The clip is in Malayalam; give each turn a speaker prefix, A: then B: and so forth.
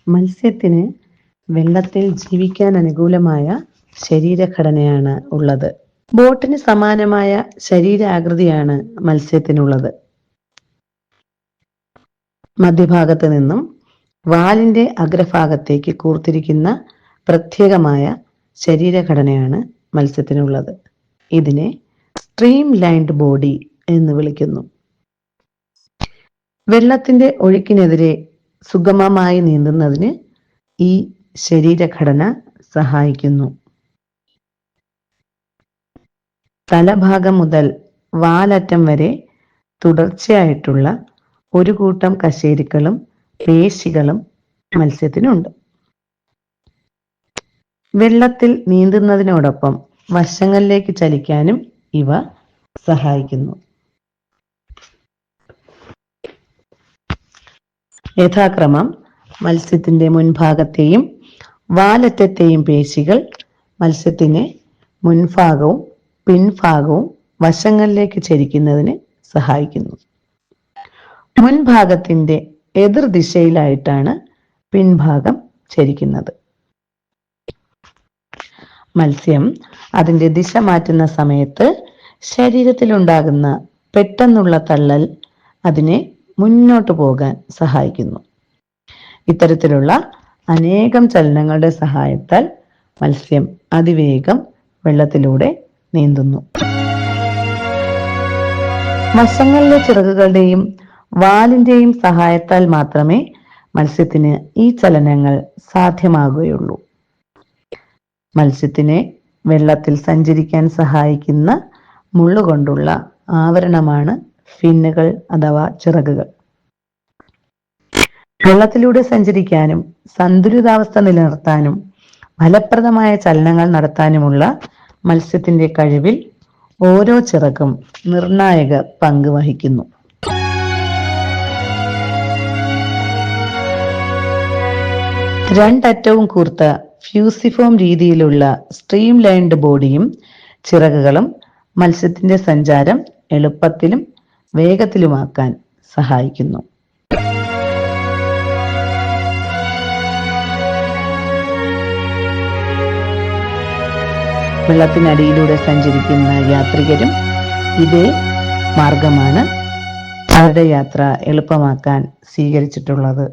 A: മത്സ്യത്തിന് വെള്ളത്തിൽ ജീവിക്കാൻ അനുകൂലമായ ശരീരഘടനയാണ് ഉള്ളത്. ബോട്ടിന് സമാനമായ ശരീരാകൃതിയാണ് മത്സ്യത്തിനുള്ളത്. മധ്യഭാഗത്ത് നിന്നും വാലിന്റെ അഗ്രഭാഗത്തേക്ക് കൂർത്തിരിക്കുന്ന പ്രത്യേകമായ ശരീരഘടനയാണ് മത്സ്യത്തിനുള്ളത്. ഇതിനെ സ്ട്രീം ലൈൻഡ് ബോഡി എന്ന് വിളിക്കുന്നു. വെള്ളത്തിന്റെ ഒഴുക്കിനെതിരെ സുഗമമായി നീന്തുന്നതിന് ഈ ശരീരഘടന സഹായിക്കുന്നു. തലഭാഗം മുതൽ വാലറ്റം വരെ തുടർച്ചയായിട്ടുള്ള ഒരു കൂട്ടം കശേരുക്കളും പേശികളും മത്സ്യത്തിനുണ്ട്. വെള്ളത്തിൽ നീന്തുന്നതിനോടൊപ്പം വശങ്ങളിലേക്ക് ചലിക്കാനും ഇവ സഹായിക്കുന്നു. യഥാക്രമം മത്സ്യത്തിന്റെ മുൻഭാഗത്തെയും വാലറ്റത്തെയും പേശികൾ മത്സ്യത്തിന് മുൻഭാഗവും പിൻഭാഗവും വശങ്ങളിലേക്ക് ചരിക്കുന്നതിന് സഹായിക്കുന്നു. മുൻഭാഗത്തിന്റെ എതിർദിശയിലായിട്ടാണ് പിൻഭാഗം ചരിക്കുന്നത്. മത്സ്യം അതിന്റെ ദിശ മാറ്റുന്ന സമയത്ത് ശരീരത്തിലുണ്ടാകുന്ന പെട്ടെന്നുള്ള തള്ളൽ അതിനെ മുന്നോട്ട് പോകാൻ സഹായിക്കുന്നു. ഇത്തരത്തിലുള്ള അനേകം ചലനങ്ങളുടെ സഹായത്താൽ മത്സ്യം അതിവേഗം വെള്ളത്തിലൂടെ നീന്തുന്നു. വശങ്ങളിലെ ചിറകുകളുടെയും വാലിന്റെയും സഹായത്താൽ മാത്രമേ മത്സ്യത്തിന് ഈ ചലനങ്ങൾ സാധ്യമാകുകയുള്ളൂ. മത്സ്യത്തിനെ വെള്ളത്തിൽ സഞ്ചരിക്കാൻ സഹായിക്കുന്ന മുള്ളുകൊണ്ടുള്ള ആവരണമാണ് ഫിന്നുകൾ അഥവാ ചിറകുകൾ. വെള്ളത്തിലൂടെ സഞ്ചരിക്കാനും സന്തുലിതാവസ്ഥ നിലനിർത്താനും ഫലപ്രദമായ ചലനങ്ങൾ നടത്താനുമുള്ള മത്സ്യത്തിന്റെ കഴിവിൽ ഓരോ ചിറകും നിർണായക പങ്ക് വഹിക്കുന്നു. രണ്ടറ്റവും കൂർത്ത ഫ്യൂസിഫോം രീതിയിലുള്ള സ്ട്രീം ലൈൻഡ് ബോഡിയും ചിറകുകളും മത്സ്യത്തിന്റെ സഞ്ചാരം എളുപ്പത്തിലും വേഗത്തിലുമാക്കാൻ സഹായിക്കുന്നു. വെള്ളത്തിനടിയിലൂടെ സഞ്ചരിക്കുന്ന യാത്രികരും ഇതേ മാർഗമാണ് അവരുടെ യാത്ര എളുപ്പമാക്കാൻ സ്വീകരിച്ചിട്ടുള്ളത്.